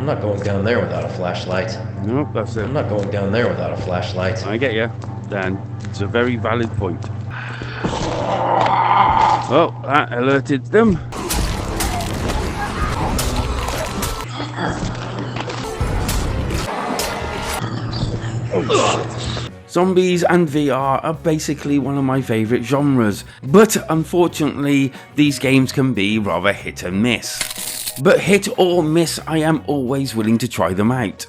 I'm not going down there without a flashlight. Nope, that's it. I'm not going down there without a flashlight. I get you, Dan. It's a very valid point. Well, that alerted them. Zombies and VR are basically one of my favourite genres, but unfortunately these games can be rather hit and miss. But hit or miss, I am always willing to try them out.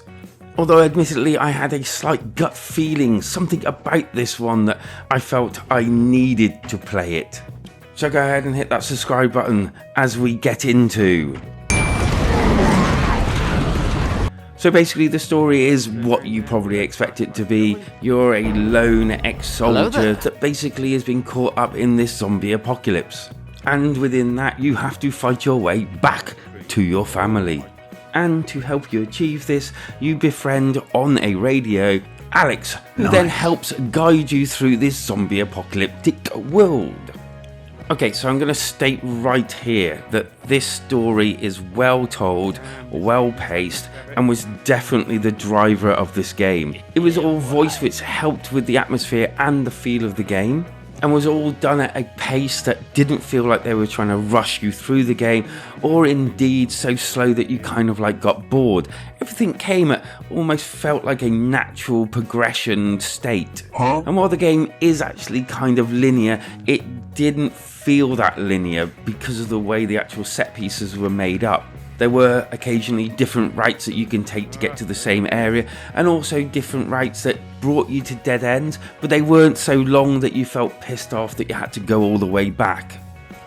Although admittedly I had a slight gut feeling, something about this one that I felt I needed to play it. So go ahead and hit that subscribe button as we get into. So basically the story is what you probably expect it to be. You're a lone ex-soldier that basically has been caught up in this zombie apocalypse. And within that you have to fight your way back to your family. And to help you achieve this, you befriend on a radio Alex, who then helps guide you through this zombie apocalyptic world. Okay, so I'm going to state right here that this story is well told, well paced, and was definitely the driver of this game. It was all voice which helped with the atmosphere and the feel of the game, and was all done at a pace that didn't feel like they were trying to rush you through the game, or indeed so slow that you kind of like got bored. Everything came at almost felt like a natural progression state. And while the game is actually kind of linear, it didn't feel that linear because of the way the actual set pieces were made up. There were occasionally different routes that you can take to get to the same area, and also different routes that brought you to dead ends, but they weren't so long that you felt pissed off that you had to go all the way back.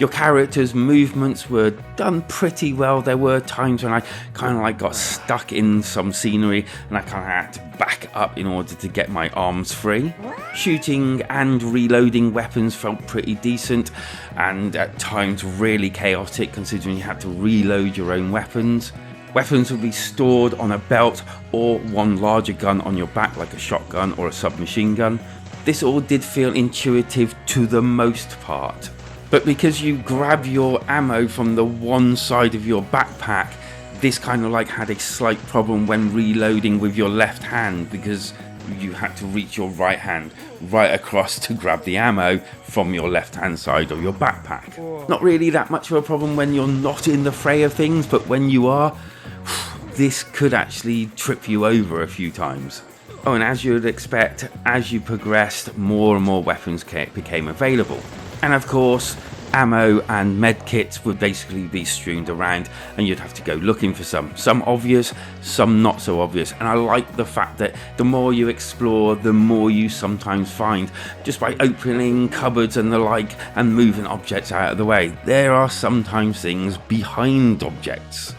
Your character's movements were done pretty well. There were times when I kind of like got stuck in some scenery and I kind of had to back up in order to get my arms free. Shooting and reloading weapons felt pretty decent, and at times really chaotic considering you had to reload your own weapons. Weapons would be stored on a belt or one larger gun on your back like a shotgun or a submachine gun. This all did feel intuitive to the most part. But because you grab your ammo from the one side of your backpack, this kind of like had a slight problem when reloading with your left hand, because you had to reach your right hand right across to grab the ammo from your left hand side of your backpack. Not really that much of a problem when you're not in the fray of things, but when you are, this could actually trip you over a few times. Oh, and as you would expect, as you progressed, more and more weapons became available. And of course, ammo and medkits would basically be strewn around, and you'd have to go looking for some. Some obvious, some not so obvious. And I like the fact that the more you explore, the more you sometimes find, just by opening cupboards and the like and moving objects out of the way. There are sometimes things behind objects.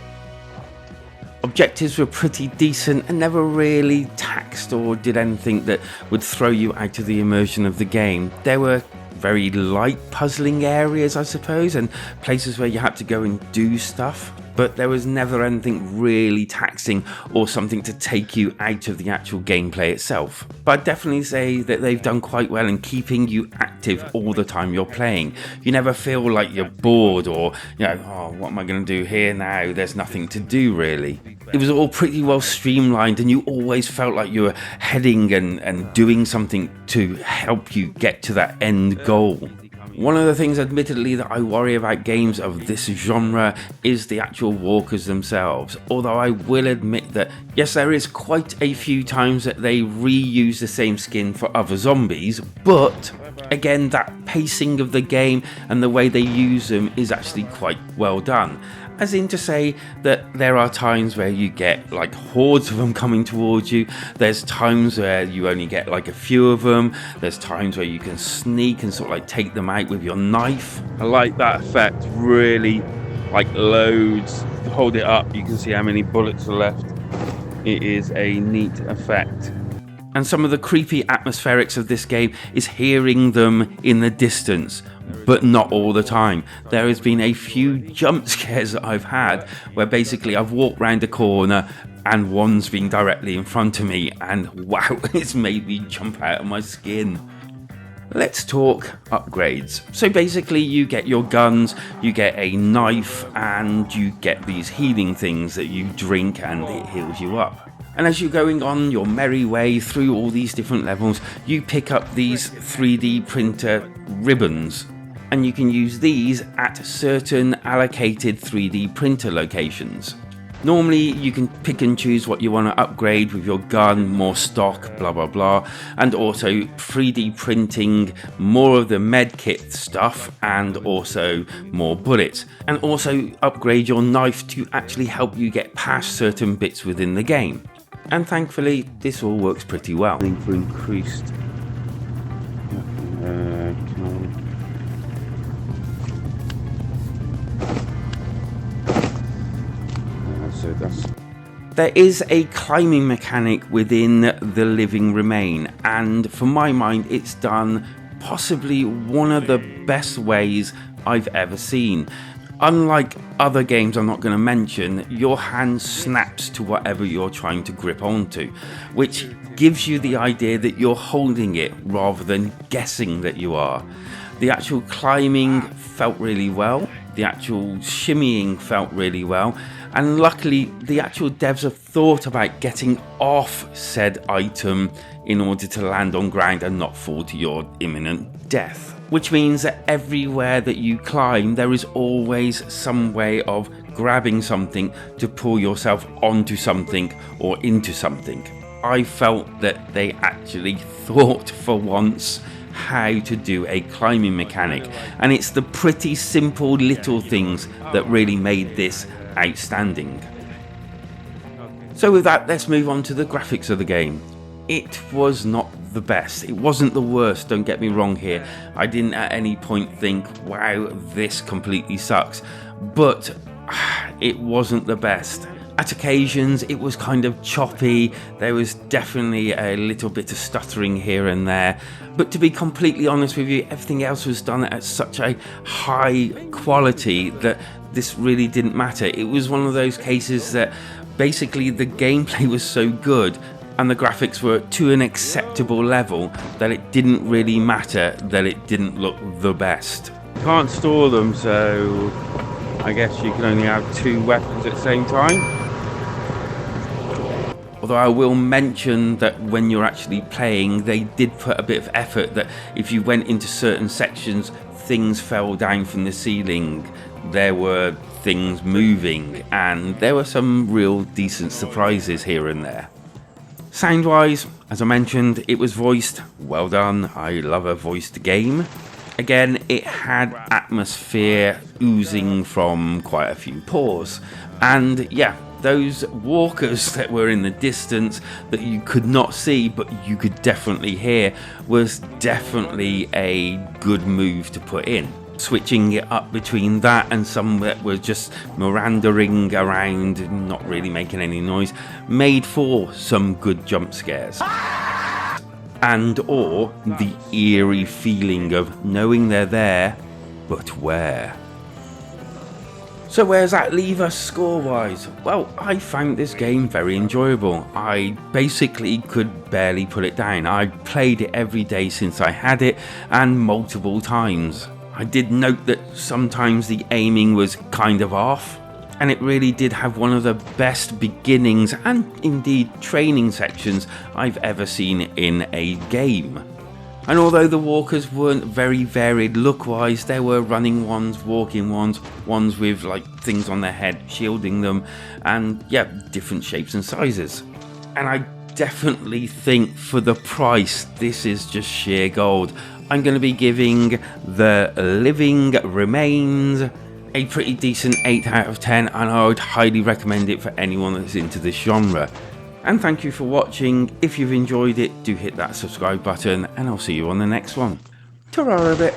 Objectives were pretty decent and never really taxed or did anything that would throw you out of the immersion of the game. There were very light puzzling areas, I suppose, and places where you had to go and do stuff, but there was never anything really taxing or something to take you out of the actual gameplay itself. But I'd definitely say that they've done quite well in keeping you active all the time you're playing. You never feel like you're bored or, oh, what am I going to do here now? There's nothing to do really. It was all pretty well streamlined, and you always felt like you were heading and doing something to help you get to that end goal. One of the things, admittedly, that I worry about games of this genre is the actual walkers themselves. Although I will admit that, yes, there is quite a few times that they reuse the same skin for other zombies, but again, that pacing of the game and the way they use them is actually quite well done. As in to say that there are times where you get like hordes of them coming towards you. There's times where you only get like a few of them. There's times where you can sneak and sort of like take them out with your knife. I like that effect, really, like loads. Hold it up, you can see how many bullets are left. It is a neat effect. And some of the creepy atmospherics of this game is hearing them in the distance, but not all the time. There has been a few jump scares that I've had where basically I've walked round a corner and one's been directly in front of me, and wow, it's made me jump out of my skin. let's talk upgrades. So basically you get your guns, you get a knife, and you get these healing things that you drink and it heals you up. And as you're going on your merry way through all these different levels, you pick up these 3D printer ribbons. And you can use these at certain allocated 3D printer locations. Normally you can pick and choose what you want to upgrade with your gun, more stock, blah blah blah, and also 3D printing more of the medkit stuff and also more bullets, and also upgrade your knife to actually help you get past certain bits within the game. And thankfully this all works pretty well. For increased There is a climbing mechanic within the living remain, and for my mind it's done possibly one of the best ways I've ever seen. Unlike other games I'm not going to mention, your hand snaps to whatever you're trying to grip onto, which gives you the idea that you're holding it rather than guessing that you are. The actual climbing felt really well, the actual shimmying felt really well, and luckily the actual devs have thought about getting off said item in order to land on ground and not fall to your imminent death. Which means that everywhere that you climb there is always some way of grabbing something to pull yourself onto something or into something. I felt that they actually thought for once how to do a climbing mechanic, and it's the pretty simple little things that really made this outstanding. So with that, let's move on to the graphics of the game. It was not the best. It wasn't the worst, don't get me wrong here. I didn't at any point think, wow, this completely sucks. But it wasn't the best. At occasions it was kind of choppy, there was definitely a little bit of stuttering here and there, but to be completely honest with you, everything else was done at such a high quality that this really didn't matter. It was one of those cases that basically the gameplay was so good and the graphics were to an acceptable level that it didn't really matter that it didn't look the best. Can't store them, so I guess you can only have 2 weapons at the same time. Although I will mention that when you're actually playing, they did put a bit of effort that if you went into certain sections, things fell down from the ceiling, there were things moving, and there were some real decent surprises here and there. Sound wise, as I mentioned, it was voiced. Well done, I love a voiced game. Again, it had atmosphere oozing from quite a few pores, and yeah, those walkers that were in the distance that you could not see but you could definitely hear was definitely a good move to put in. Switching it up between that and some that were just meandering around, not really making any noise, made for some good jump scares. And or the eerie feeling of knowing they're there, but where? So where does that leave us score-wise? Well, I found this game very enjoyable. I basically could barely put it down. I played it every day since I had it, and multiple times. I did note that sometimes the aiming was kind of off, and it really did have one of the best beginnings and indeed training sections I've ever seen in a game. And although the walkers weren't very varied look-wise, there were running ones, walking ones, ones with like things on their head shielding them, and yeah, different shapes and sizes. And I definitely think for the price, this is just sheer gold. I'm going to be giving The Living Remains a pretty decent 8 out of 10, and I would highly recommend it for anyone that's into this genre. And thank you for watching. If you've enjoyed it, do hit that subscribe button, and I'll see you on the next one. Ta-ra a bit.